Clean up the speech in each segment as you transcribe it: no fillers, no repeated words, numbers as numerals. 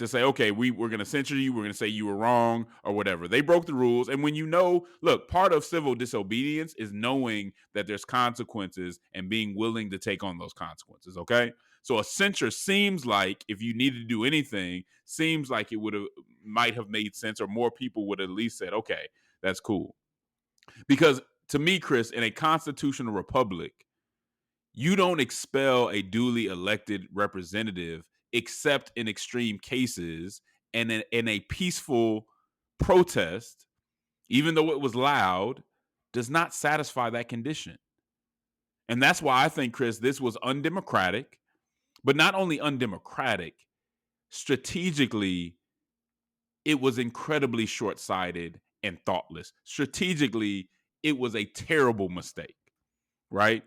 to say, okay, we're going to censure you. We're going to say you were wrong or whatever. They broke the rules. And when look, part of civil disobedience is knowing that there's consequences and being willing to take on those consequences. Okay. So a censure seems like, if you needed to do anything, seems like it might have made sense, or more people would at least said, okay, that's cool. Because to me, Chris, in a constitutional republic, you don't expel a duly elected representative except in extreme cases, and in a peaceful protest, even though it was loud, does not satisfy that condition. And that's why I think, Chris, this was undemocratic, but not only undemocratic, strategically, it was incredibly short-sighted and thoughtless. Strategically, it was a terrible mistake, right?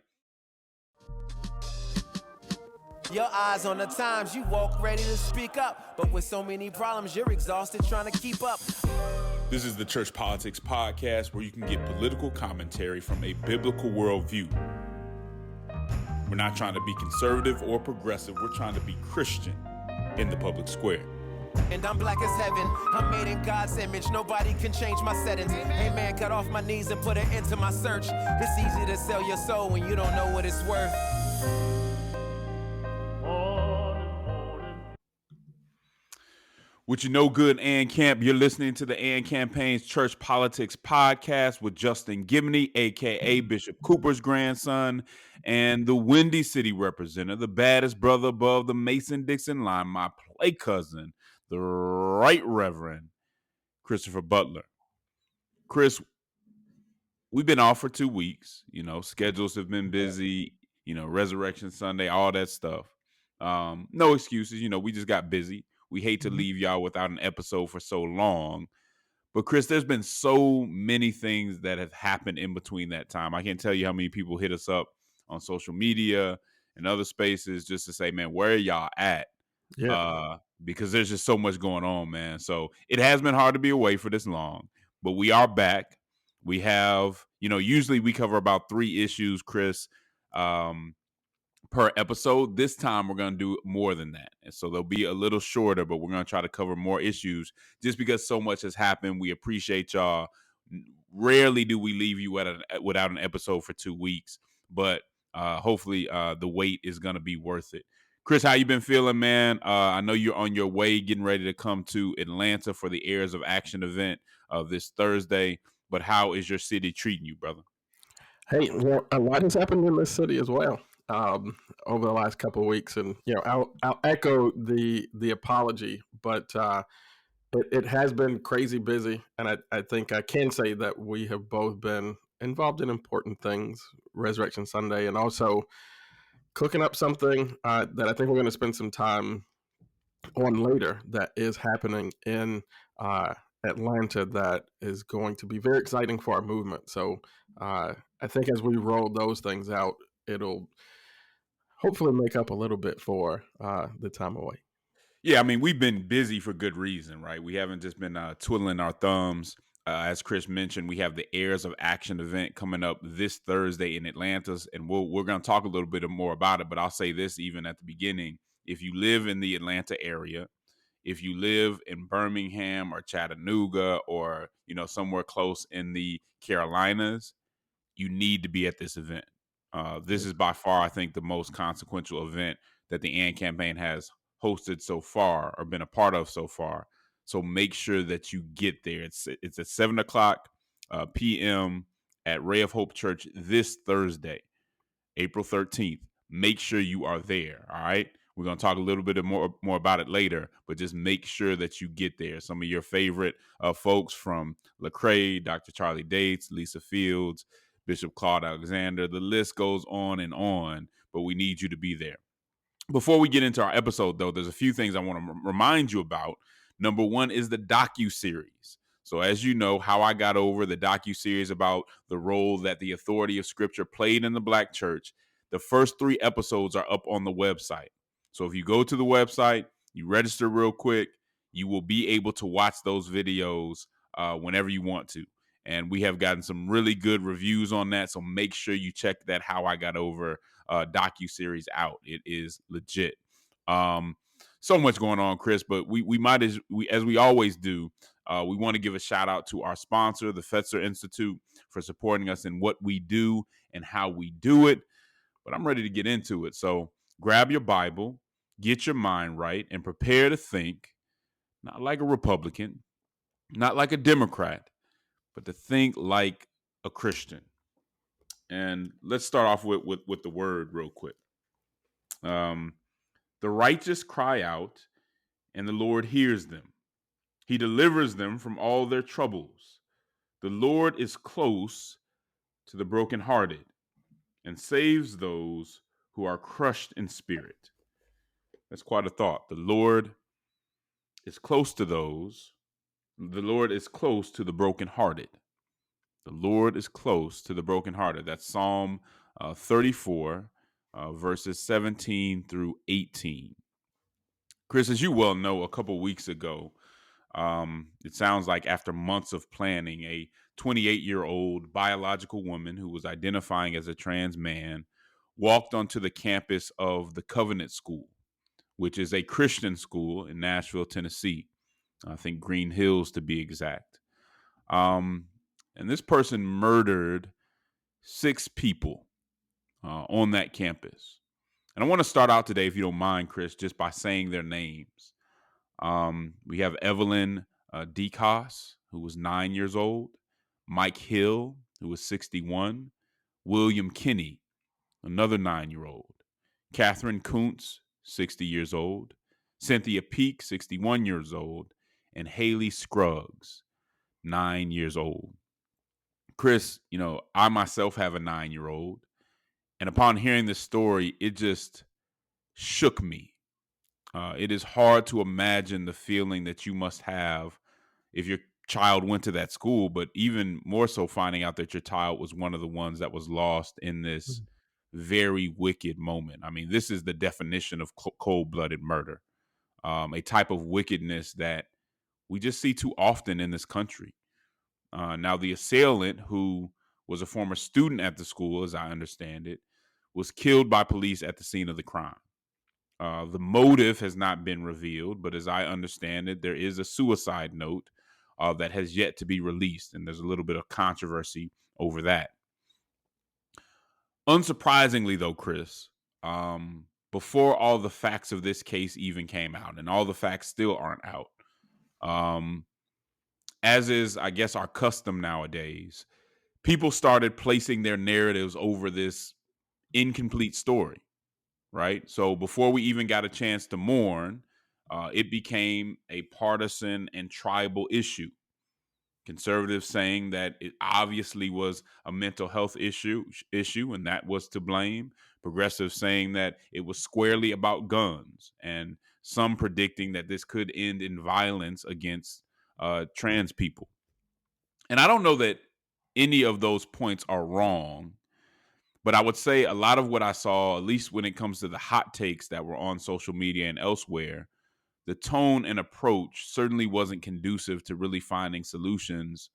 Your eyes on the times, you walk ready to speak up. But with so many problems, you're exhausted trying to keep up. This is the Church Politics Podcast, where you can get political commentary from a biblical worldview. We're not trying to be conservative or progressive. We're trying to be Christian in the public square. And I'm black as heaven. I'm made in God's image. Nobody can change my settings. Hey man, cut off my knees and put an end to my search. It's easy to sell your soul when you don't know what it's worth. With your no good and Camp, you're listening to the And Campaign's Church Politics Podcast with Justin Gibney, a.k.a. Bishop Cooper's grandson, and the Windy City representative, the baddest brother above the Mason-Dixon line, my play cousin, the Right Reverend Christopher Butler. Chris, we've been off for 2 weeks. Schedules have been busy, Resurrection Sunday, all that stuff. No excuses. We just got busy. We hate to leave y'all without an episode for so long. But, Chris, there's been so many things that have happened in between that time. I can't tell you how many people hit us up on social media and other spaces just to say, man, where are y'all at? Yeah. Because there's just so much going on, man. So it has been hard to be away for this long. But we are back. We have, usually we cover about 3 issues, Chris, per episode. This time we're going to do more than that. And so they'll be a little shorter, but we're going to try to cover more issues just because so much has happened. We appreciate y'all. Rarely do we leave you without an episode for 2 weeks, but hopefully the wait is going to be worth it. Chris, how you been feeling, man? I know you're on your way, getting ready to come to Atlanta for the Heirs of Action event this Thursday, but how is your city treating you, brother? Hey, a lot has happened in this city as well over the last couple of weeks, and I'll echo the apology, but it has been crazy busy, and I think I can say that we have both been involved in important things, Resurrection Sunday, and also cooking up something that I think we're going to spend some time on later that is happening in Atlanta that is going to be very exciting for our movement. So I think as we roll those things out, it'll hopefully make up a little bit for the time away. Yeah, I mean, we've been busy for good reason, right? We haven't just been twiddling our thumbs. As Chris mentioned, we have the Heirs of Action event coming up this Thursday in Atlanta, and we're going to talk a little bit more about it, but I'll say this even at the beginning. If you live in the Atlanta area, if you live in Birmingham or Chattanooga or, somewhere close in the Carolinas, you need to be at this event. This is by far, I think, the most consequential event that the AND campaign has hosted so far or been a part of so far. So make sure that you get there. It's at 7:00 p.m. at Ray of Hope Church this Thursday, April 13th. Make sure you are there, all right? We're going to talk a little bit more about it later, but just make sure that you get there. Some of your favorite folks from Lecrae, Dr. Charlie Dates, Lisa Fields, Bishop Claude Alexander, the list goes on, but we need you to be there. Before we get into our episode, though, there's a few things I want to remind you about. Number one is the docuseries. So as you know, How I Got Over, the docuseries about the role that the authority of Scripture played in the Black church. The first 3 episodes are up on the website. So if you go to the website, you register real quick, you will be able to watch those videos whenever you want to. And we have gotten some really good reviews on that. So make sure you check that How I Got Over docuseries out. It is legit. so much going on, Chris, but we might as we always do. We want to give a shout out to our sponsor, the Fetzer Institute, for supporting us in what we do and how we do it. But I'm ready to get into it. So grab your Bible, get your mind right, and prepare to think, not like a Republican, not like a Democrat, but to think like a Christian. And let's start off with the word real quick. The righteous cry out, and the Lord hears them. He delivers them from all their troubles. The Lord is close to the brokenhearted and saves those who are crushed in spirit. That's quite a thought. The Lord is close to those. The Lord is close to the brokenhearted. The Lord is close to the brokenhearted. That's Psalm 34, verses 17 through 18. Chris, as you well know, a couple weeks ago, it sounds like after months of planning, a 28-year-old biological woman who was identifying as a trans man walked onto the campus of the Covenant School, which is a Christian school in Nashville, Tennessee. I think Green Hills to be exact. And this person murdered 6 people on that campus. And I want to start out today, if you don't mind, Chris, just by saying their names. We have Evelyn DeCos, who was 9 years old, Mike Hill, who was 61, William Kinney, another 9-year-old, Catherine Kuntz, 60 years old, Cynthia Peak, 61 years old, and Haley Scruggs, 9 years old. Chris, I myself have a 9-year-old, and upon hearing this story, it just shook me. It is hard to imagine the feeling that you must have if your child went to that school, but even more so finding out that your child was one of the ones that was lost in this very wicked moment. I mean, this is the definition of cold-blooded murder, a type of wickedness that we just see too often in this country. Now, the assailant, who was a former student at the school, as I understand it, was killed by police at the scene of the crime. The motive has not been revealed, but as I understand it, there is a suicide note that has yet to be released, and there's a little bit of controversy over that. Unsurprisingly, though, Chris, before all the facts of this case even came out, and all the facts still aren't out, as is, I guess, our custom nowadays, people started placing their narratives over this incomplete story, right? So before we even got a chance to mourn, it became a partisan and tribal issue. Conservatives saying that it obviously was a mental health issue, and that was to blame. Progressives saying that it was squarely about guns, and some predicting that this could end in violence against trans people. And I don't know that any of those points are wrong, but I would say a lot of what I saw, at least when it comes to the hot takes that were on social media and elsewhere, the tone and approach certainly wasn't conducive to really finding solutions,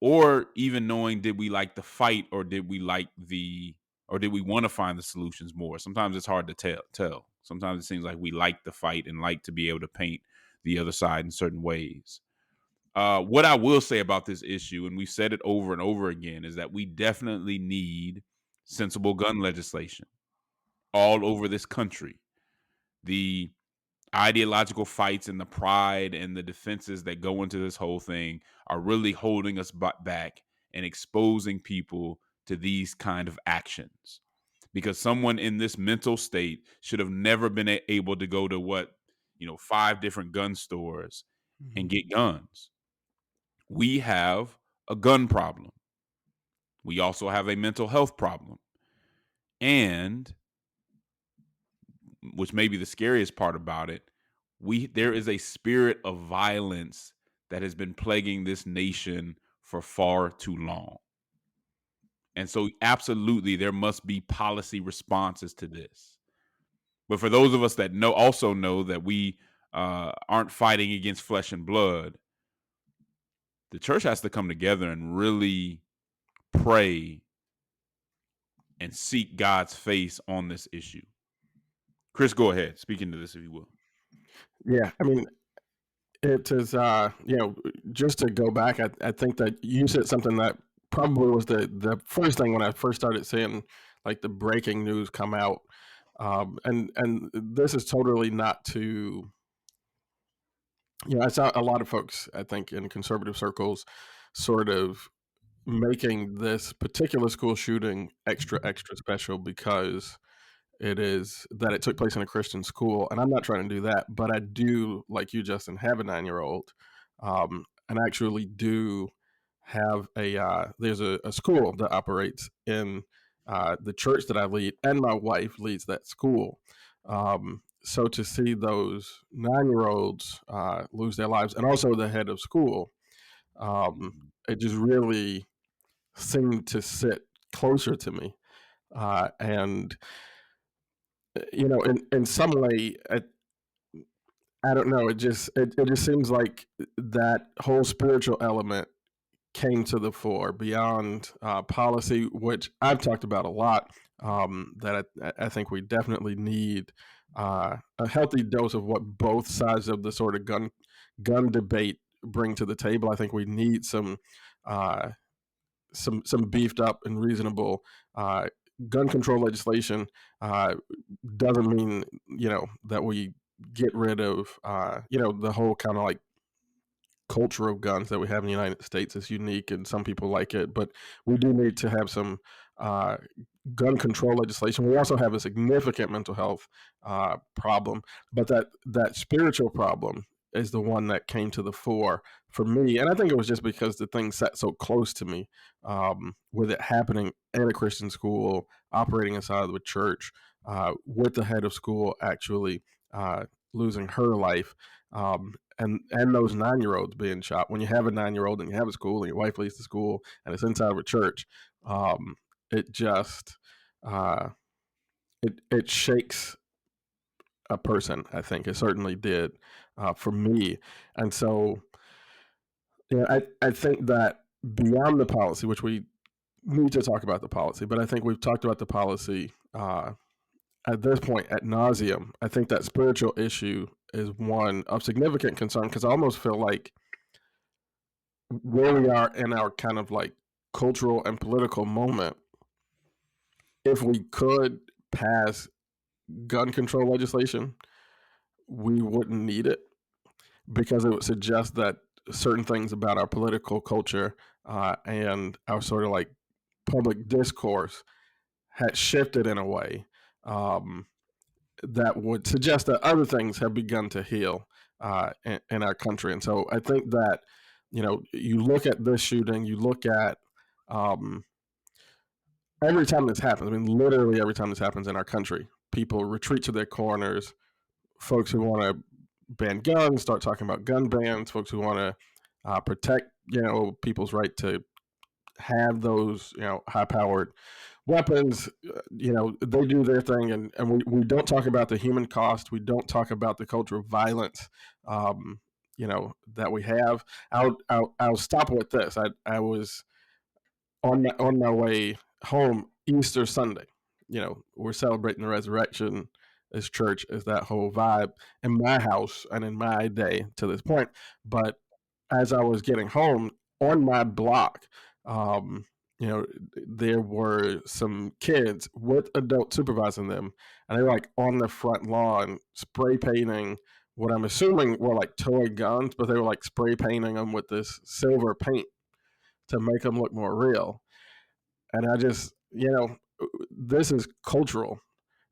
or even knowing, did we like the fight, or did we want to find the solutions more? Sometimes it's hard to tell. Sometimes it seems like we like the fight and like to be able to paint the other side in certain ways. What I will say about this issue, and we've said it over and over again, is that we definitely need sensible gun legislation all over this country. The ideological fights and the pride and the defenses that go into this whole thing are really holding us back and exposing people to these kind of actions. Because someone in this mental state should have never been able to go to 5 different gun stores and get guns. We have a gun problem. We also have a mental health problem. And, which may be the scariest part about it, there is a spirit of violence that has been plaguing this nation for far too long. And so absolutely there must be policy responses to this. But for those of us that also know that we aren't fighting against flesh and blood, the church has to come together and really pray and seek God's face on this issue. Chris, go ahead. Speak into this, if you will. Yeah, I mean, it is, just to go back, I think that you said something that probably was the first thing when I first started seeing like the breaking news come out. And this is totally not to, I saw a lot of folks, I think, in conservative circles sort of making this particular school shooting extra special because it took place in a Christian school, and I'm not trying to do that, but I do, like you, Justin, have a 9-year-old, and actually do have there's a school that operates in the church that I lead, and my wife leads that school. So to see those 9-year-olds lose their lives, and also the head of school, it just really seemed to sit closer to me, and in some way, I don't know. It just seems like that whole spiritual element came to the fore beyond policy, which I've talked about a lot. That I think we definitely need a healthy dose of what both sides of the sort of gun debate bring to the table. I think we need uh, some beefed up and reasonable gun control legislation. Doesn't mean that we get rid of the whole kind of like culture of guns that we have in the United States is unique, and some people like it, but we do need to have some uh, gun control legislation. We also have a significant mental health problem, but that spiritual problem is the one that came to the fore for me, and I think it was just because the thing sat so close to me, with it happening at a Christian school, operating inside of a church, with the head of school actually losing her life. And those 9-year-olds being shot. When you have a 9-year-old and you have a school and your wife leaves the school and it's inside of a church, it just it shakes a person. I think it certainly did for me, and so I think that beyond the policy, which we need to talk about the policy, but I think we've talked about the policy at this point at nauseum. I think that spiritual issue is one of significant concern because I almost feel like where we are in our kind of like cultural and political moment, if we could pass gun control legislation, we wouldn't need it because it would suggest that certain things about our political culture and our sort of like public discourse had shifted in a way um, that would suggest that other things have begun to heal in our country. And so I think that, you look at this shooting, you look at um, every time this happens, I mean, literally every time this happens in our country, people retreat to their corners. Folks who want to ban guns start talking about gun bans. Folks who want to protect, people's right to have those, high-powered weapons, they do their thing, and we don't talk about the human cost. We don't talk about the culture of violence, that we have. I'll stop with this. I was on my way home Easter Sunday. We're celebrating the resurrection as church, as that whole vibe in my house and in my day to this point. But as I was getting home on my block, um, there were some kids with adults supervising them, and they were like on the front lawn spray painting what I'm assuming were like toy guns, but they were like spray painting them with this silver paint to make them look more real. And I just, this is cultural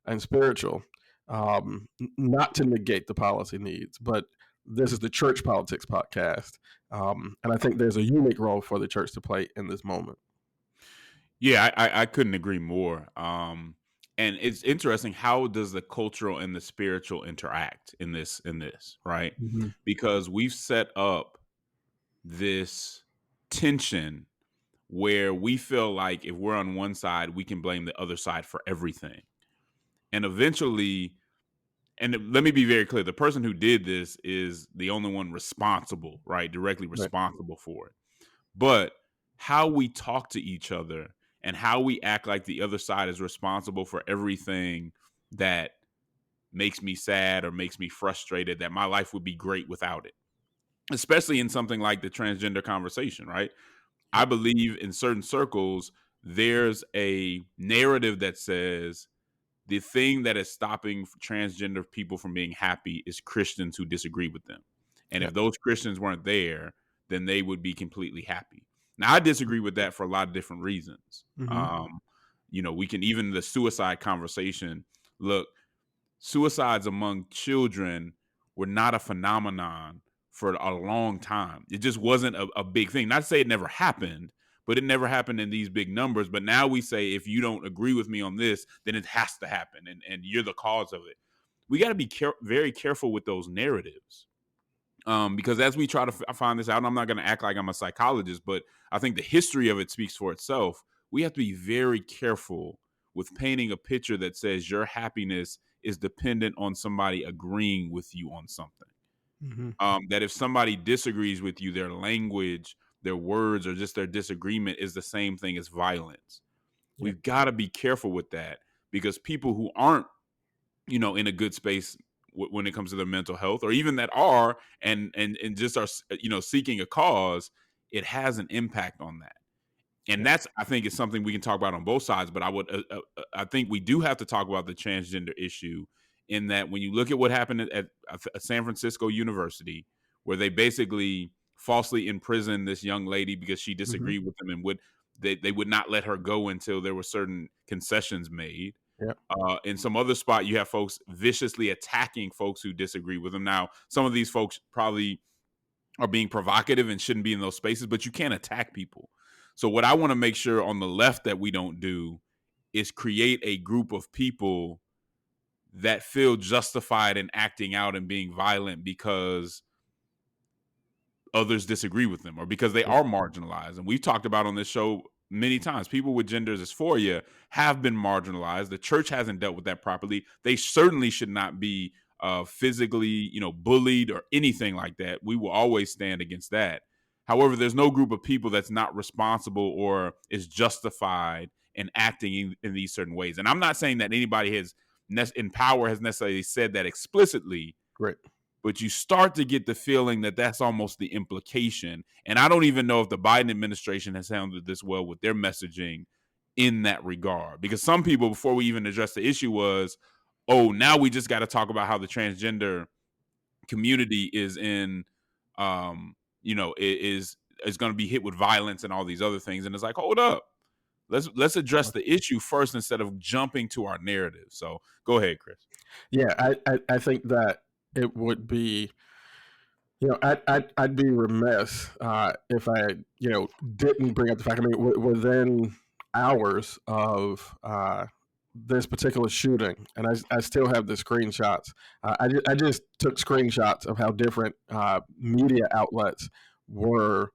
and spiritual, not to negate the policy needs, but this is the Church Politics Podcast. And I think there's a unique role for the church to play in this moment. Yeah, I couldn't agree more. And it's interesting, how does the cultural and the spiritual interact in this, right? Mm-hmm. Because we've set up this tension where we feel like if we're on one side, we can blame the other side for everything. And eventually, and let me be very clear, the person who did this is the only one responsible, right? Directly responsible for it. But how we talk to each other and how we act like the other side is responsible for everything that makes me sad or makes me frustrated, that my life would be great without it, especially in something like the transgender conversation, right? I Yep. believe in certain circles, there's a narrative that says the thing that is stopping transgender people from being happy is Christians who disagree with them. And if Yep. those Christians weren't there, then they would be completely happy. Now, I disagree with that for a lot of different reasons. Mm-hmm. We can, even the suicide conversation, look, suicides among children were not a phenomenon for a long time. It just wasn't a big thing. Not to say it never happened, but it never happened in these big numbers. But now we say, if you don't agree with me on this, then it has to happen, and you're the cause of it. We got to be very careful with those narratives, because as we try to find this out, and I'm not going to act like I'm a psychologist, but I think the history of it speaks for itself. We have to be very careful with painting a picture that says your happiness is dependent on somebody agreeing with you on something. Mm-hmm. That if somebody disagrees with you, their language, their words, or just their disagreement is the same thing as violence. Yep. We've got to be careful with that, because people who aren't, in a good space when it comes to their mental health, or even that are and just are, seeking a cause, it has an impact on that. And Yep. that's, I think, is something we can talk about on both sides. But I think we do have to talk about the transgender issue, in that when you look at what happened at San Francisco University, where they basically falsely imprisoned this young lady because she Mm-hmm. disagreed with them, and they would not let her go until there were certain concessions made. Yep. In some other spot, you have folks viciously attacking folks who disagree with them. Now, some of these folks probably are being provocative and shouldn't be in those spaces, but you can't attack people. So what I want to make sure on the left that we don't do is create a group of people that feel justified in acting out and being violent because others disagree with them, or because they Yep. are marginalized. And we've talked about on this show many times, people with gender dysphoria have been marginalized. The church hasn't dealt with that properly. They certainly should not be physically, bullied or anything like that. We will always stand against that. However, there's no group of people that's not responsible or is justified in acting in these certain ways. And I'm not saying that anybody in power has necessarily said that explicitly, Great. but you start to get the feeling that that's almost the implication. And I don't even know if the Biden administration has handled this well with their messaging in that regard. Because some people, before we even address the issue, was, oh, now we just got to talk about how the transgender community is is going to be hit with violence and all these other things. And it's like, hold up. Let's address the issue first instead of jumping to our narrative. So go ahead, Chris. Yeah, I think that it would be, I'd be remiss if I, didn't bring up the fact. I mean, within hours of this particular shooting, and I still have the screenshots. I just took screenshots of how different media outlets were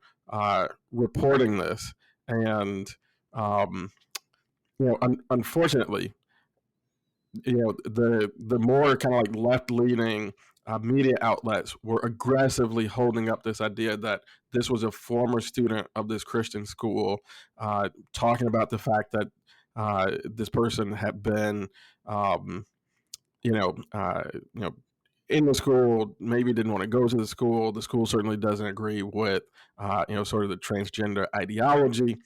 reporting this, and unfortunately, the more kind of like left leaning media outlets were aggressively holding up this idea that this was a former student of this Christian school, talking about the fact that this person had been, in the school, maybe didn't want to go to the school. The school certainly doesn't agree with, sort of the transgender ideology.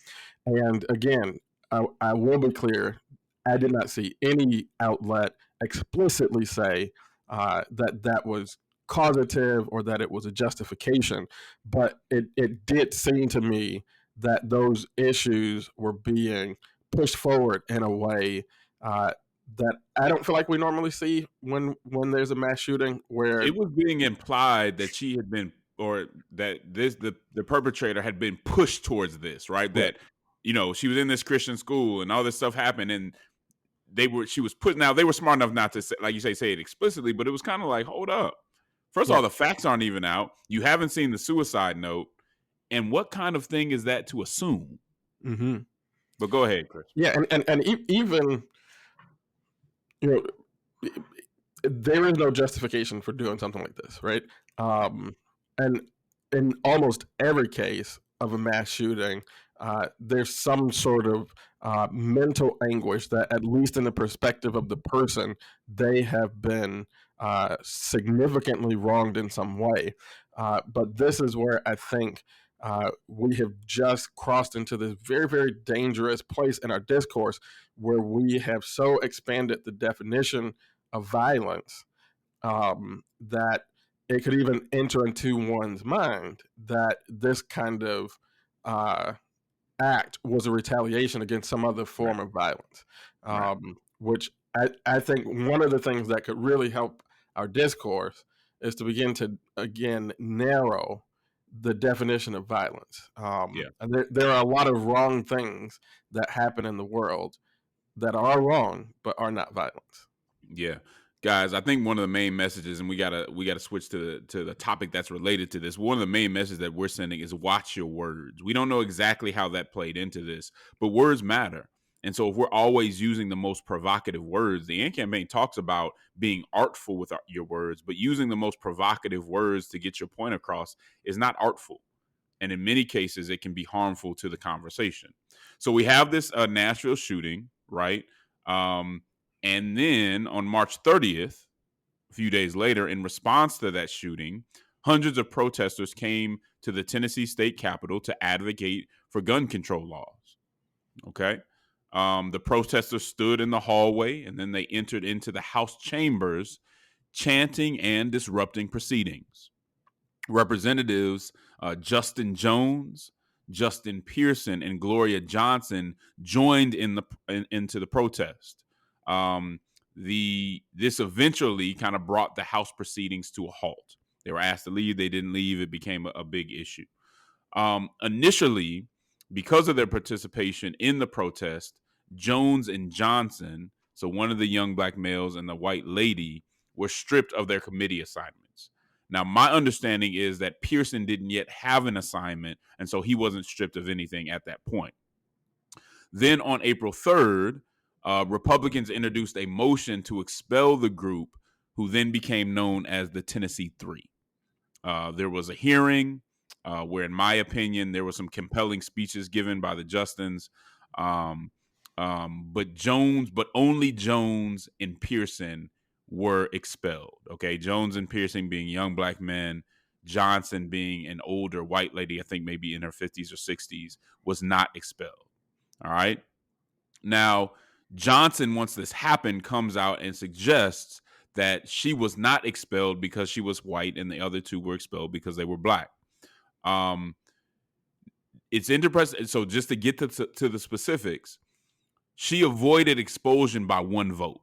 And again, I will be clear, I did not see any outlet explicitly say that was causative or that it was a justification, but it did seem to me that those issues were being pushed forward in a way that I don't feel like we normally see when there's a mass shooting, where it was being implied that she had been, or that the perpetrator had been pushed towards this, right? That, she was in this Christian school and all this stuff happened, and she was put. Now, they were smart enough not to say, like you say it explicitly, but it was kind of like, hold up. First of all, the facts aren't even out. You haven't seen the suicide note. And what kind of thing is that to assume? Mm-hmm. But go ahead, Chris. Yeah, and even, there is no justification for doing something like this, right? And in almost every case of a mass shooting, there's some sort of mental anguish that, at least in the perspective of the person, they have been significantly wronged in some way. But this is where I think we have just crossed into this very, very dangerous place in our discourse where we have so expanded the definition of violence that it could even enter into one's mind that this kind of uh, act was a retaliation against some other Right. form of violence, Right. which I think one of the things that could really help our discourse is to begin to, again, narrow the definition of violence. Yeah. And there are a lot of wrong things that happen in the world that are wrong, but are not violence. Yeah. Guys, I think one of the main messages, and we gotta switch to the topic that's related to this. One of the main messages that we're sending is watch your words. We don't know exactly how that played into this, but words matter. And so if we're always using the most provocative words, the AND campaign talks about being artful with your words, but using the most provocative words to get your point across is not artful. And in many cases, it can be harmful to the conversation. So we have this Nashville shooting, right? Um, and then on March 30th, a few days later, in response to that shooting, hundreds of protesters came to the Tennessee state capitol to advocate for gun control laws. Okay. The protesters stood in the hallway and then they entered into the House chambers, chanting and disrupting proceedings. Representatives Justin Jones, Justin Pearson, and Gloria Johnson joined into the protest. Um, this eventually kind of brought the House proceedings to a halt. They were asked to leave. They didn't leave. It became a big issue. Initially, because of their participation in the protest, Jones and Johnson, so one of the young black males and the white lady, were stripped of their committee assignments. Now, my understanding is that Pearson didn't yet have an assignment, and so he wasn't stripped of anything at that point. Then on April 3rd, Republicans introduced a motion to expel the group, who then became known as the Tennessee Three. There was a hearing where, in my opinion, there were some compelling speeches given by the Justins. But only Jones and Pearson were expelled. Okay, Jones and Pearson being young black men, Johnson being an older white lady, I think maybe in her 50s or 60s, was not expelled. All right. Now, Johnson, once this happened, comes out and suggests that she was not expelled because she was white and the other two were expelled because they were black. It's interesting. So just to get to the specifics, she avoided expulsion by one vote,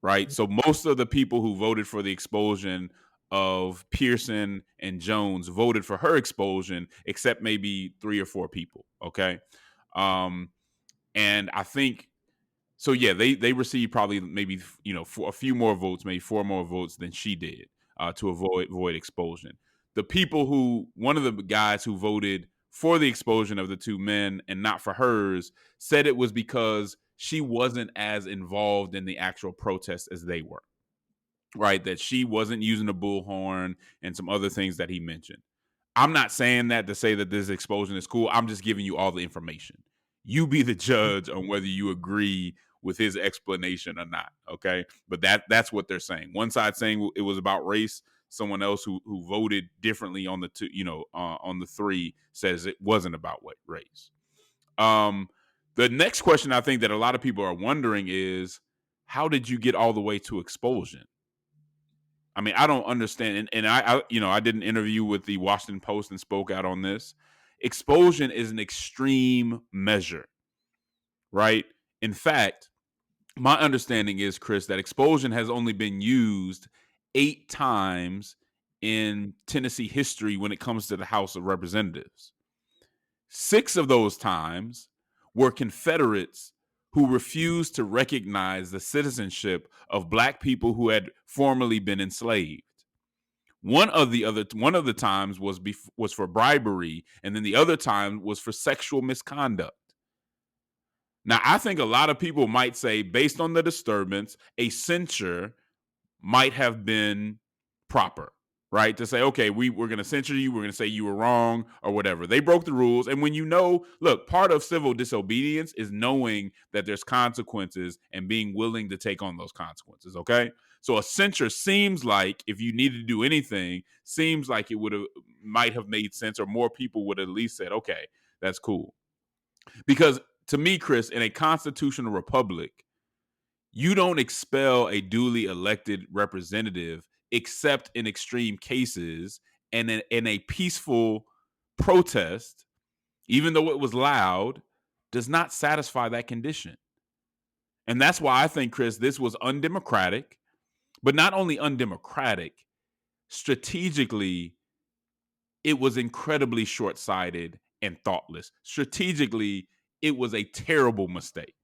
right? So most of the people who voted for the expulsion of Pearson and Jones voted for her expulsion, except maybe 3 or 4 people, okay? And I think, so yeah, they received probably maybe, for a few more votes, maybe 4 more votes than she did to avoid expulsion. The people one of the guys who voted for the expulsion of the 2 men and not for hers said it was because she wasn't as involved in the actual protest as they were, right? That she wasn't using a bullhorn and some other things that he mentioned. I'm not saying that to say that this expulsion is cool. I'm just giving you all the information. You be the judge on whether you agree with his explanation or not, okay? But that's what they're saying. One side saying it was about race. Someone else who voted differently on the 2, on the 3 says it wasn't about race. The next question I think that a lot of people are wondering is, how did you get all the way to expulsion? I mean, I don't understand. And I did an interview with the Washington Post and spoke out on this. Expulsion is an extreme measure, right? In fact, my understanding is, Chris, that expulsion has only been used 8 times in Tennessee history when it comes to the House of Representatives. 6 of those times were Confederates who refused to recognize the citizenship of black people who had formerly been enslaved. One of the times was for bribery, and then the other time was for sexual misconduct. Now, I think a lot of people might say, based on the disturbance, a censure might have been proper. right? To say, okay, we're going to censure you. We're going to say you were wrong or whatever. They broke the rules. And when look, part of civil disobedience is knowing that there's consequences and being willing to take on those consequences. Okay. So a censure seems like, if you needed to do anything, seems like it might have made sense, or more people would at least said, okay, that's cool. Because to me, Chris, in a constitutional republic, you don't expel a duly elected representative except in extreme cases, and in a peaceful protest, even though it was loud, does not satisfy that condition. And that's why I think, Chris, this was undemocratic, but not only undemocratic, strategically, it was incredibly short-sighted and thoughtless. Strategically, it was a terrible mistake,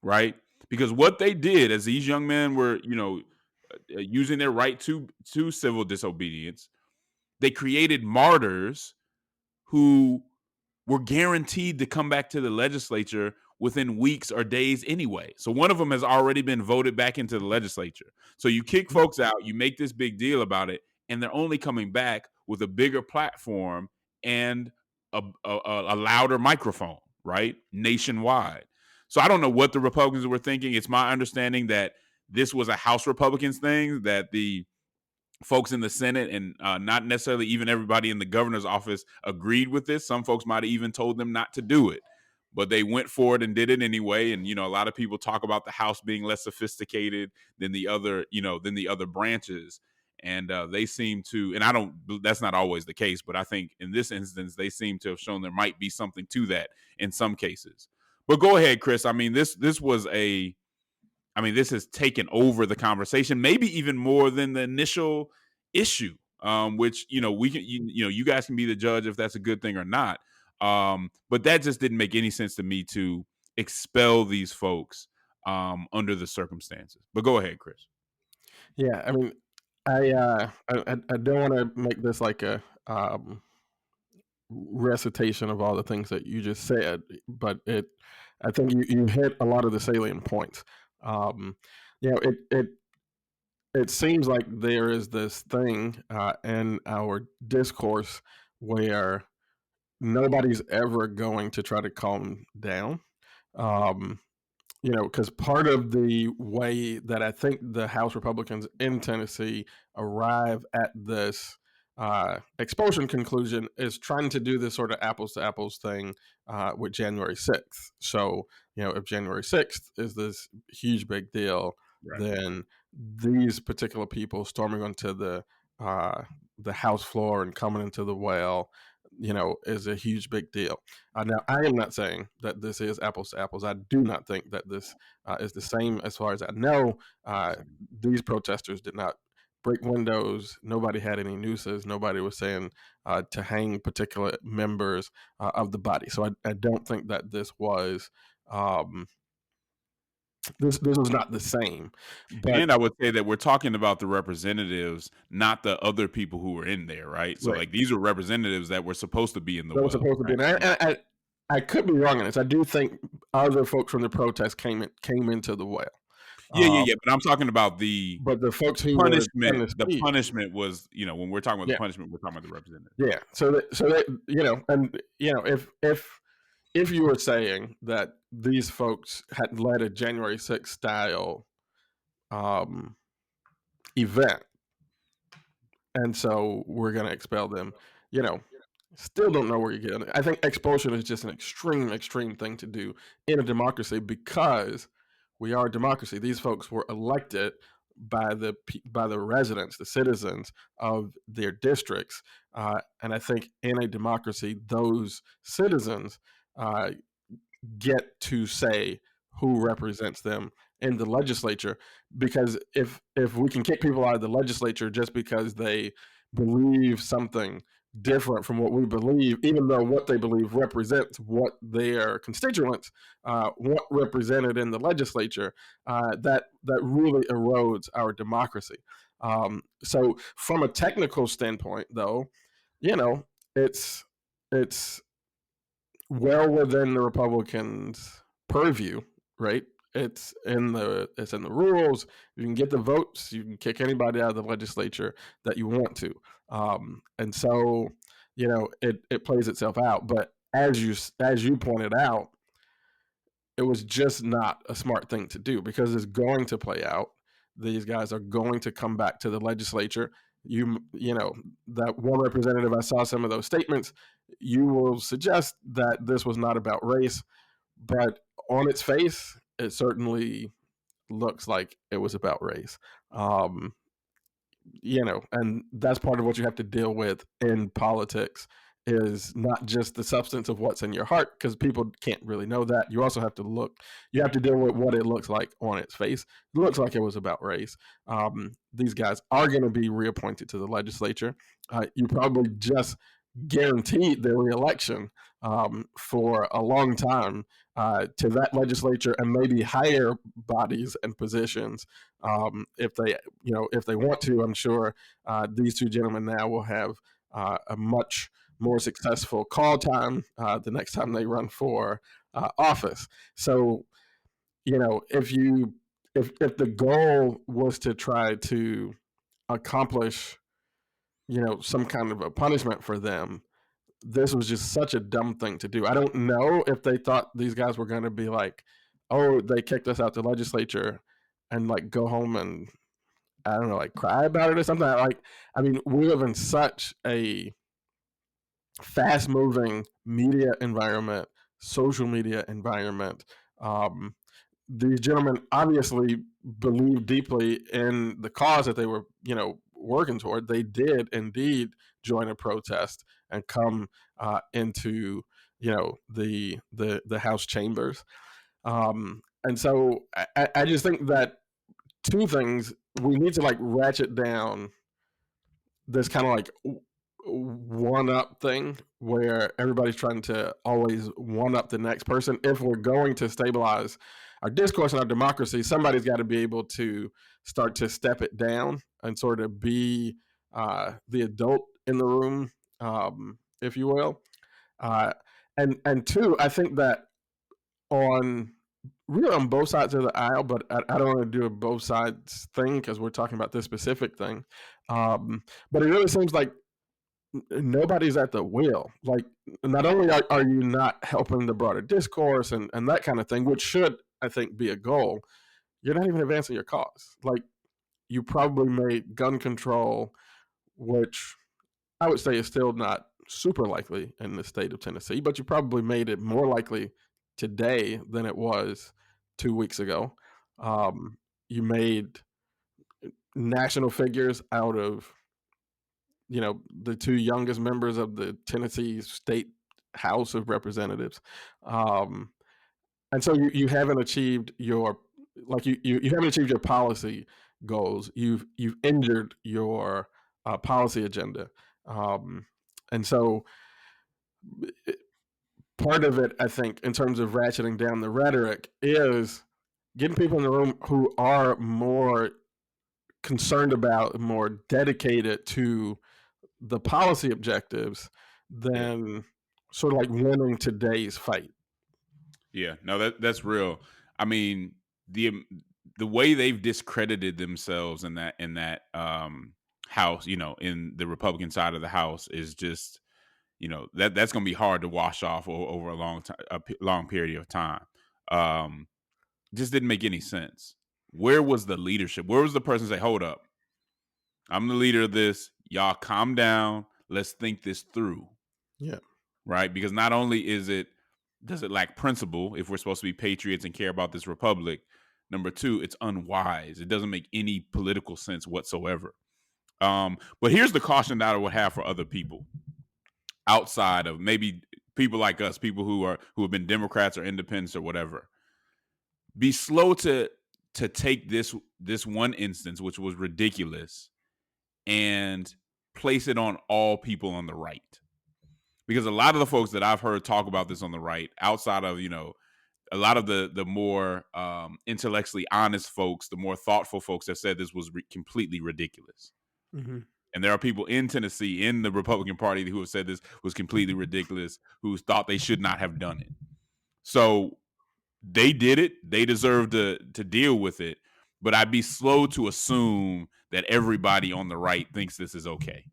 right? Because what they did, as these young men were, using their right to civil disobedience, they created martyrs who were guaranteed to come back to the legislature within weeks or days anyway. So one of them has already been voted back into the legislature. So you kick folks out, you make this big deal about it, and they're only coming back with a bigger platform and a louder microphone, right? Nationwide. So I don't know what the Republicans were thinking. It's my understanding that this was a House Republicans thing, that the folks in the Senate and not necessarily even everybody in the governor's office agreed with this. Some folks might have even told them not to do it, but they went for it and did it anyway. And, a lot of people talk about the House being less sophisticated than the other, than the other branches. And they seem to, and that's not always the case, but I think in this instance, they seem to have shown there might be something to that in some cases. But go ahead, Chris. I mean, this has taken over the conversation, maybe even more than the initial issue, which, we can, you guys can be the judge if that's a good thing or not. But that just didn't make any sense to me to expel these folks under the circumstances. But go ahead, Chris. Yeah, I mean, I don't want to make this like a recitation of all the things that you just said, but I think you hit a lot of the salient points. It seems like there is this thing in our discourse where nobody's ever going to try to calm down. Because part of the way that I think the House Republicans in Tennessee arrive at this expulsion conclusion is trying to do this sort of apples to apples thing with January 6th. So, if January 6th is this huge big deal, right, then these particular people storming onto the House floor and coming into the well, is a huge big deal. Now, I am not saying that this is apples to apples. I do not think that this is the same. As far as I know, these protesters did not break windows. Nobody had any nooses. Nobody was saying to hang particular members of the body. So I don't think that this was this was not the same. But, and I would say that we're talking about the representatives, not the other people who were in there, right? So like these were representatives that were supposed to be in the well. Supposed to be. And I could be wrong on this. I do think other folks from the protest came into the well. Yeah. But I'm talking about the folks who punishment. The punishment was, when we're talking about the punishment, we're talking about the representatives. Yeah. If you were saying that these folks had led a January 6th style event, and so we're going to expel them, still don't know where you're getting. I think expulsion is just an extreme thing to do in a democracy, because we are a democracy. These folks were elected by the residents, the citizens of their districts, and I think in a democracy, those citizens get to say who represents them in the legislature. Because if we can kick people out of the legislature just because they believe something different from what we believe, even though what they believe represents what their constituents want represented in the legislature, that really erodes our democracy. So from a technical standpoint, though, it's well within the Republicans' purview, right? It's in the rules. You can get the votes. You can kick anybody out of the legislature that you want to, and so it plays itself out. But as you pointed out, it was just not a smart thing to do because it's going to play out. These guys are going to come back to the legislature. You know that one representative, I saw some of those statements. You will suggest that this was not about race, but on its face, it certainly looks like it was about race. Um, and that's part of what you have to deal with in politics is not just the substance of what's in your heart, because people can't really know that. You also have to you have to deal with what it looks like on its face. It looks like it was about race. These guys are going to be reappointed to the legislature. You probably just guaranteed their reelection for a long time to that legislature and maybe higher bodies and positions if they want to. I'm sure these two gentlemen now will have a much more successful call time the next time they run for office. So, if the goal was to try to accomplish, some kind of a punishment for them, this was just such a dumb thing to do. I don't know if they thought these guys were going to be like, oh, they kicked us out the legislature and like go home and I don't know, like cry about it or something. We live in such a fast moving media environment, social media environment. These gentlemen obviously believed deeply in the cause that they were, working toward. They did indeed join a protest and come into, the House chambers. And so I just think that two things: we need to like ratchet down this kind of like one up thing where everybody's trying to always one up the next person. If we're going to stabilize our discourse and our democracy, somebody's got to be able to start to step it down and sort of be the adult in the room, if you will. And two, I think that on really on both sides of the aisle, but I don't want to do a both sides thing because we're talking about this specific thing. But it really seems like nobody's at the wheel. Like, not only are you not helping the broader discourse and that kind of thing, which should, I think, be a goal, you're not even advancing your cause. Like, you probably made gun control, which I would say is still not super likely in the state of Tennessee, but you probably made it more likely today than it was 2 weeks ago. You made national figures out of the two youngest members of the Tennessee State House of Representatives, and so you haven't achieved your you haven't achieved your policy goals. You've injured your policy agenda, and so part of it, I think, in terms of ratcheting down the rhetoric, is getting people in the room who are more concerned about, more dedicated to the policy objectives than sort of like winning today's fight. Yeah, no, that's real. I mean, the way they've discredited themselves in that house, in the Republican side of the house, is just, that's going to be hard to wash off over a long period of time. Just didn't make any sense. Where was the leadership? Where was the person say, "Hold up, I'm the leader of this. Y'all calm down. Let's think this through." Yeah. Right? Because not only does it lack principle if we're supposed to be patriots and care about this republic, number two, it's unwise. It doesn't make any political sense whatsoever. But here's the caution that I would have for other people outside of maybe people like us, people who have been Democrats or independents or whatever. Be slow to take this one instance, which was ridiculous, and place it on all people on the right. Because a lot of the folks that I've heard talk about this on the right, outside of, a lot of the more intellectually honest folks, the more thoughtful folks have said this was completely ridiculous. Mm-hmm. And there are people in Tennessee, in the Republican Party, who have said this was completely ridiculous, who thought they should not have done it. So they did it. They deserve to deal with it. But I'd be slow to assume that everybody on the right thinks this is okay,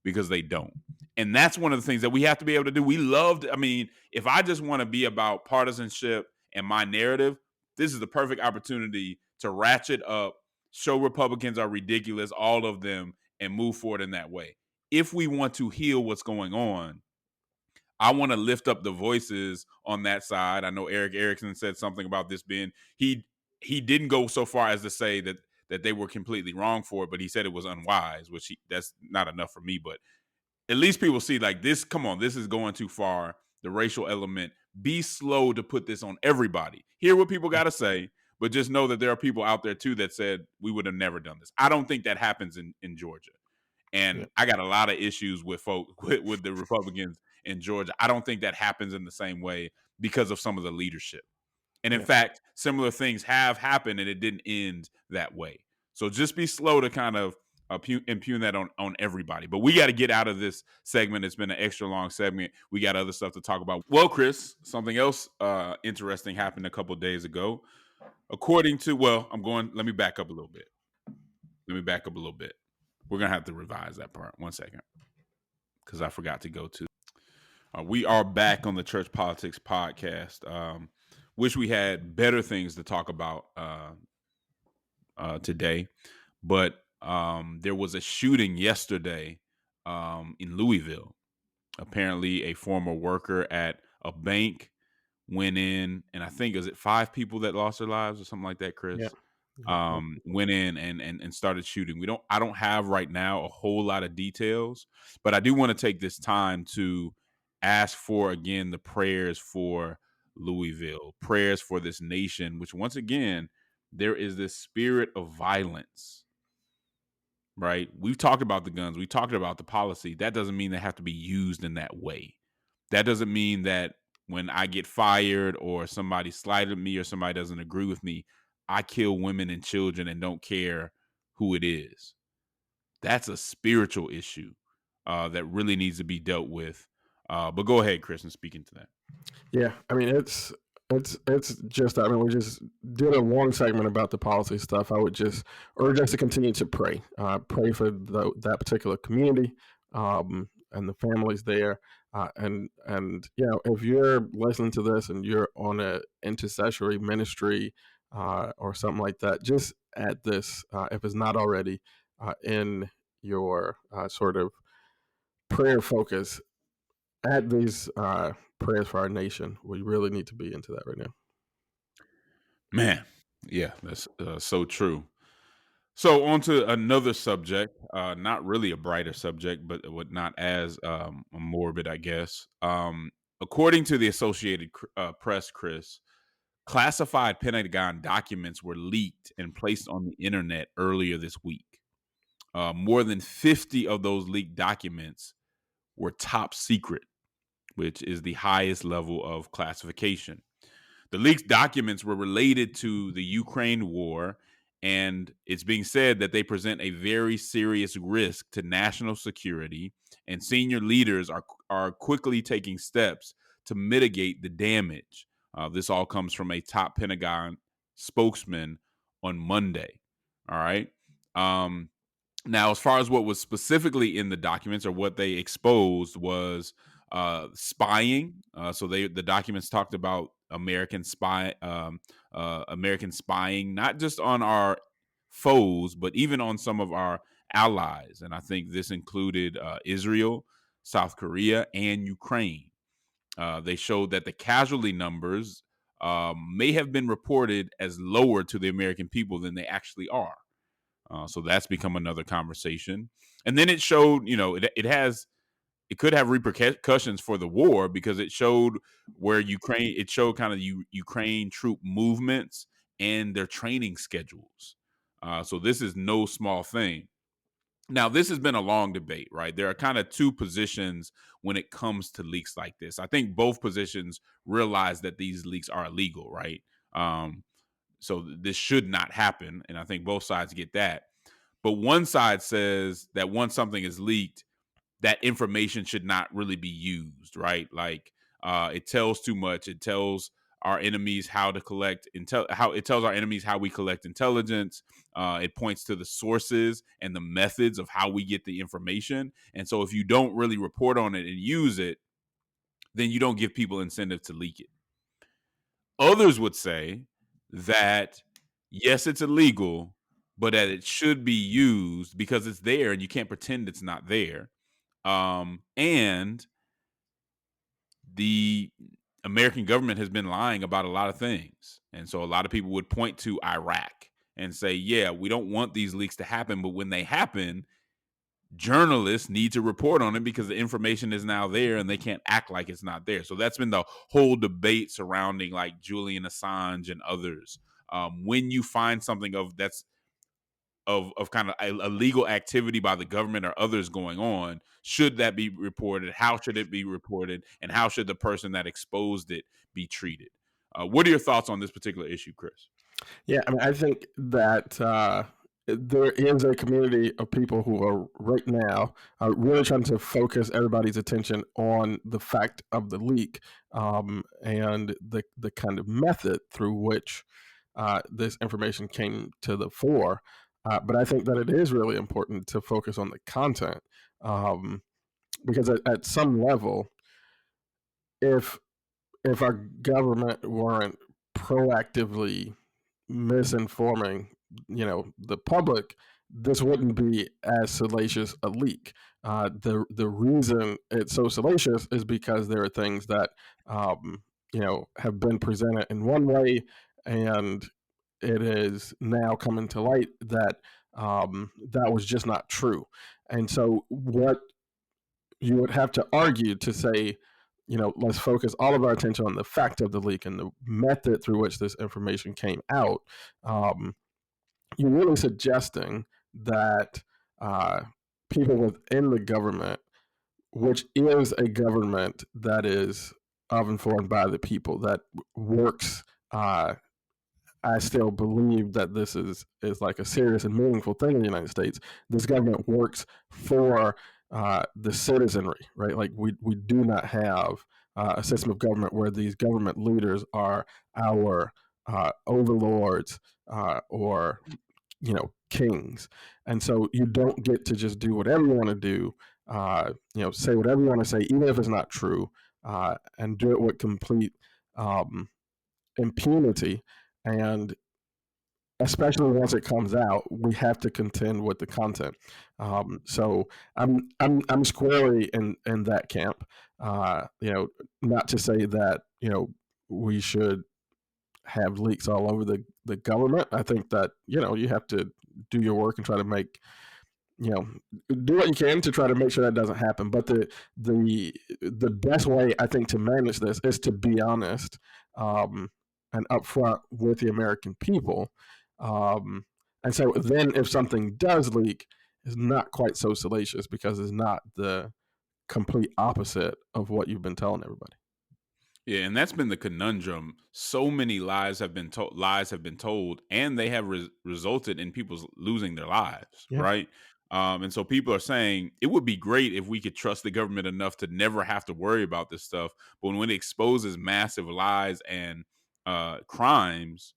because they don't. And that's one of the things that we have to be able to do. We loved, I mean, if I just want to be about partisanship and my narrative, this is the perfect opportunity to ratchet up, show Republicans are ridiculous, all of them, and move forward in that way. If we want to heal what's going on, I want to lift up the voices on that side. I know Eric Erickson said something about this being, he didn't go so far as to say that they were completely wrong for it, but he said it was unwise, which that's not enough for me. But at least people see, like, this, come on, this is going too far. The racial element, be slow to put this on everybody. Hear what people got to say, but just know that there are people out there too that said we would have never done this. I don't think that happens in Georgia. And Yeah. I got a lot of issues with with the Republicans in Georgia. I don't think that happens in the same way because of some of the leadership. And in Yeah. fact, similar things have happened and it didn't end that way. So just be slow to kind of impugn that on everybody. But we got to get out of this segment. It's been an extra long segment. We got other stuff to talk about. Well, Chris, something else interesting happened a couple of days ago. According to, let me back up a little bit. We're going to have to revise that part. 1 second. Because I forgot to go to. We are back on the Church Politics Podcast. Wish we had better things to talk about today. But there was a shooting yesterday in Louisville. Apparently, a former worker at a bank went in, and I think, is it 5 people that lost their lives or something like that, Chris? Yeah. Went in and started shooting. I don't have right now a whole lot of details, but I do want to take this time to ask for, again, the prayers for Louisville, prayers for this nation, which, once again, there is this spirit of violence, right? We've talked about the guns. We talked about the policy. That doesn't mean they have to be used in that way. That doesn't mean that when I get fired or somebody slighted me or somebody doesn't agree with me, I kill women and children and don't care who it is. That's a spiritual issue that really needs to be dealt with. But go ahead, Chris, and speak into that. Yeah, I mean, it's just, I mean, we just did a long segment about the policy stuff. I would just urge us to continue to pray, pray for that particular community and the families there. And if you're listening to this and you're on an intercessory ministry or something like that, just add this, if it's not already, in your sort of prayer focus. Add these prayers for our nation. We really need to be into that right now. Man, yeah, that's so true. So on to another subject, not really a brighter subject, but not as morbid, I guess. According to the Associated Press, Chris, classified Pentagon documents were leaked and placed on the internet earlier this week. More than 50 of those leaked documents were top secret, which is the highest level of classification. The leaked documents were related to the Ukraine war, and it's being said that they present a very serious risk to national security, and senior leaders are quickly taking steps to mitigate the damage. This all comes from a top Pentagon spokesman on Monday. All right. Now, as far as what was specifically in the documents or what they exposed was spying. So the documents talked about American spying, not just on our foes, but even on some of our allies. And I think this included Israel, South Korea, and Ukraine. They showed that the casualty numbers may have been reported as lower to the American people than they actually are. So that's become another conversation. And then it showed, it could have repercussions for the war, because it showed where it showed kind of Ukraine troop movements and their training schedules. So this is no small thing. Now, this has been a long debate, right? There are kind of two positions when it comes to leaks like this. I think both positions realize that these leaks are illegal, right? So this should not happen. And I think both sides get that. But one side says that once something is leaked, that information should not really be used, right? Like it tells too much. It tells our enemies how to collect intel. How it tells our enemies how we collect intelligence. It points to the sources and the methods of how we get the information. And so, if you don't really report on it and use it, then you don't give people incentive to leak it. Others would say that yes, it's illegal, but that it should be used because it's there and you can't pretend it's not there. And the American government has been lying about a lot of things. And so a lot of people would point to Iraq and say, yeah, we don't want these leaks to happen. But when they happen, journalists need to report on it because the information is now there and they can't act like it's not there. So that's been the whole debate surrounding like Julian Assange and others. When you find something of that's of kind of a legal activity by the government or others going on, should that be reported? How should it be reported? And how should the person that exposed it be treated? What are your thoughts on this particular issue, Chris? Yeah, I mean, I think that there is a community of people who are right now really trying to focus everybody's attention on the fact of the leak and the kind of method through which this information came to the fore. But I think that it is really important to focus on the content because at some level, if our government weren't proactively misinforming, the public, this wouldn't be as salacious a leak. The reason it's so salacious is because there are things that have been presented in one way, and it is now coming to light that that was just not true. And so, what you would have to argue to say, let's focus all of our attention on the fact of the leak and the method through which this information came out. You're really suggesting that people within the government, which is a government that is of and for and by the people, that works. I still believe that this is like a serious and meaningful thing in the United States. This government works for the citizenry, right? Like we do not have a system of government where these government leaders are our overlords or kings, and so you don't get to just do whatever you want to do, say whatever you want to say, even if it's not true, and do it with complete impunity. And especially once it comes out, we have to contend with the content. So I'm squarely in that camp. Not to say that we should have leaks all over the government. I think that you have to do your work and try to make do what you can to try to make sure that doesn't happen. But the best way I think to manage this is to be honest and upfront with the American people. And so then if something does leak, it's not quite so salacious because it's not the complete opposite of what you've been telling everybody. Yeah, and that's been the conundrum. So many lies have been told, and they have resulted in people losing their lives, Yeah. right? And so people are saying it would be great if we could trust the government enough to never have to worry about this stuff. But when it exposes massive lies and crimes,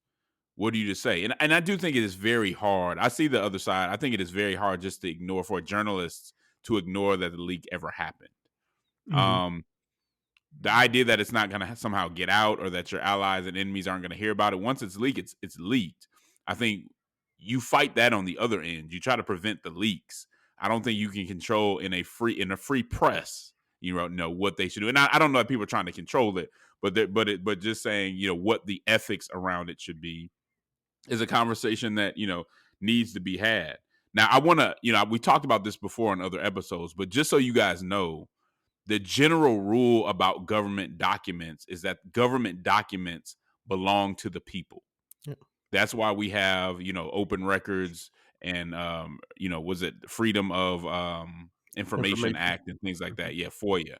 what do you just say? And I do think it is very hard. I see the other side. I think it is very hard just to ignore, for journalists to ignore that the leak ever happened. Mm-hmm. The idea that it's not going to somehow get out or that your allies and enemies aren't going to hear about it. Once it's leaked, it's leaked. I think you fight that on the other end. You try to prevent the leaks. I don't think you can control in a free press, what they should do. And I don't know if people are trying to control it, but just saying, what the ethics around it should be is a conversation that, needs to be had. Now, I want to, we talked about this before in other episodes, but just so you guys know, the general rule about government documents is that government documents belong to the people. Yeah. That's why we have, open records and, was it Freedom of Information Act and things like that? Yeah, FOIA.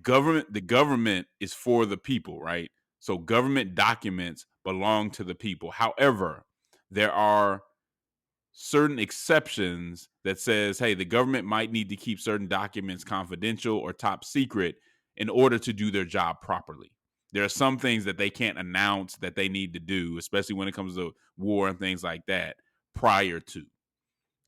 The government is for the people, right? So government documents belong to the people. However, there are certain exceptions that says, hey, the government might need to keep certain documents confidential or top secret in order to do their job properly. There are some things that they can't announce that they need to do, especially when it comes to war and things like that, prior to.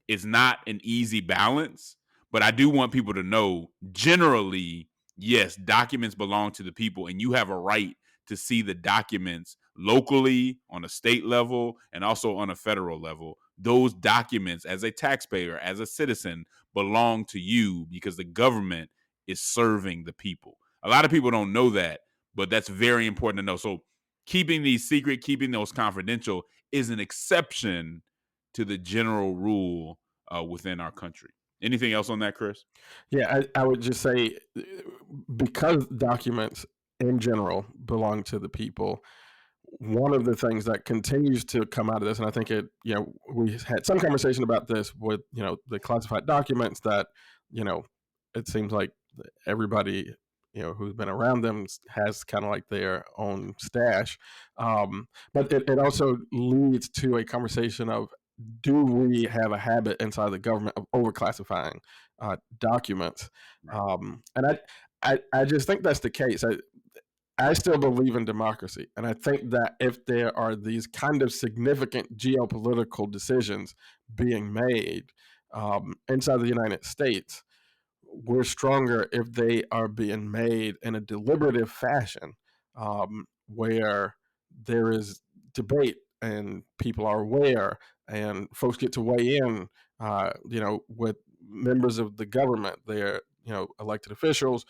It's not an easy balance, but I do want people to know generally, yes, documents belong to the people, and you have a right to see the documents locally, on a state level, and also on a federal level. Those documents, as a taxpayer, as a citizen, belong to you because the government is serving the people. A lot of people don't know that, but that's very important to know. So keeping these secret, keeping those confidential is an exception to the general rule within our country. Anything else on that, Chris? Yeah, I would just say because documents in general belong to the people, one of the things that continues to come out of this, and I think we had some conversation about this with, the classified documents that, it seems like everybody, who's been around them has kind of like their own stash. But it also leads to a conversation of, do we have a habit inside the government of overclassifying documents? Right. And I just think that's the case. I still believe in democracy. And I think that if there are these kind of significant geopolitical decisions being made inside the United States, we're stronger if they are being made in a deliberative fashion, where there is debate and people are aware and folks get to weigh in, with members of the government, their, elected officials,